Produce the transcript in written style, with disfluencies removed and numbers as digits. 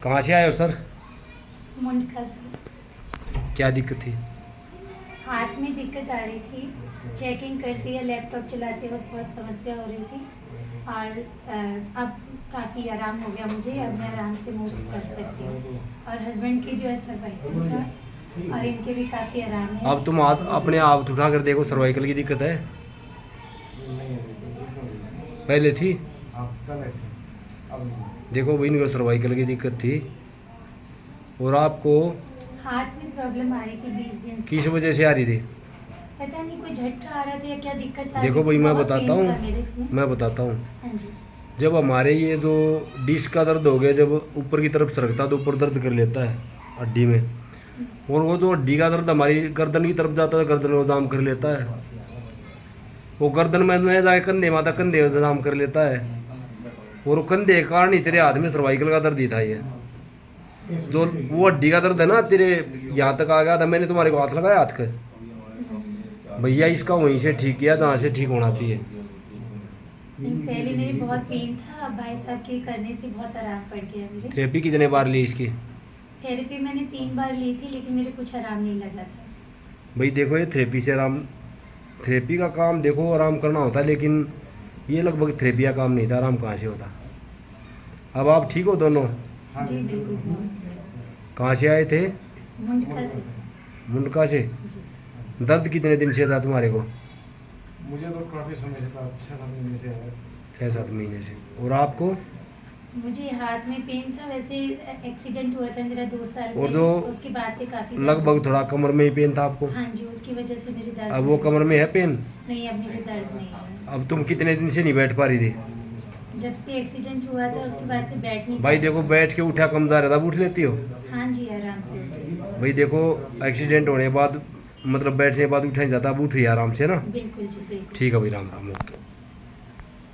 कहाँ से आए हो सर? मुंडका से। क्या दिक्कत थी? हाथ में दिक्कत आ रही थी, चेकिंग करती है लैपटॉप चलाते वक्त बहुत समस्या हो रही थी और अब काफ़ी आराम हो गया मुझे। अब मैं आराम से मूव कर सकती हूँ और हस्बैंड की जो है सर्वाइकल का और इनके भी काफ़ी आराम है। अब तुम हाथ अपने आप उठा कर देखो, सर्वाइकल की दिक्कत है? पहले थी? देखो भाई, इनको सर्वाइकल की दिक्कत थी और आपको हाथ में प्रॉब्लम आ रही थी 20 दिन से। किस वजह से आ रही थी? पता नहीं कोई झटका आ रहा था या क्या दिक्कत आ देखो रही भाई, थी। मैं बहुत बताता पेन हूँ था मेरे इसमें। मैं बताता हूँ हाँ जी। जब हमारे ये जो डिस्क का दर्द हो गया, जब ऊपर की तरफ सरकता है तो ऊपर दर्द कर लेता है हड्डी में, और वो जो हड्डी का दर्द हमारी गर्दन की तरफ जाता है, गर्दन को जाम कर लेता है। वो गर्दन में न जाके कंधे में आता, कंधे को जाम कर लेता है, और वो कंधे के कारण ही तेरे हाथ में सर्वाइकल का दर्द ही था। ये जो वो हड्डी का दर्द है ना, तेरे यहाँ तक आ गया था। मैंने तुम्हारे को हाथ लगाया हाथ का, भैया इसका वहीं से ठीक किया जहाँ से ठीक होना चाहिए। पहले मेरे बहुत पेन था, अब भाई साहब के करने से बहुत आराम पड़ गया मेरे। थेरेपी कितने बार ली इसकी? थेरेपी मैंने 3 बार ली थी लेकिन मेरे कुछ आराम नहीं लगा था। भाई देखो, ये थेरेपी से आराम, थेरेपी का काम देखो आराम करना होता है, लेकिन ये लगभग थेरेपी का काम नहीं था। आराम कहाँ से होता? अब आप ठीक हो दोनों? जी बिल्कुल। कहाँ से आए थे? मुंडका से। मुंडका से। जी। दर्द कितने दिन से था तुम्हारे को? मुझे तो काफ़ी समय से था, 6-7 महीने से है। 6-7 महीने से। और आपको? मुझे हाथ में पेन था, वैसे एक्सीडेंट हुआ था मेरा 2 साल और पहले, जो उसके बाद से काफी लगभग थोड़ा कमर में ही पेन था आपको? हाँ जी, उसकी वजह से मेरे दर्द अब वो कमर में है पेन? नहीं, अब मेरे दर्द नहीं है। अब तुम कितने दिन से नहीं बैठ पा रही थी? जब से एक्सीडेंट हुआ था उसके बाद से बैठ नहीं भाई पाई। देखो, बैठ के उठा कम जा रहा था, अब उठ लेती हो? हाँ जी, आराम से। भाई देखो, एक्सीडेंट होने के बाद मतलब बैठने के बाद उठा नहीं जाता, अब उठ रही है आराम से ना? बिल्कुल जी बिल्कुल। ठीक है भाई, राम राम, ओके।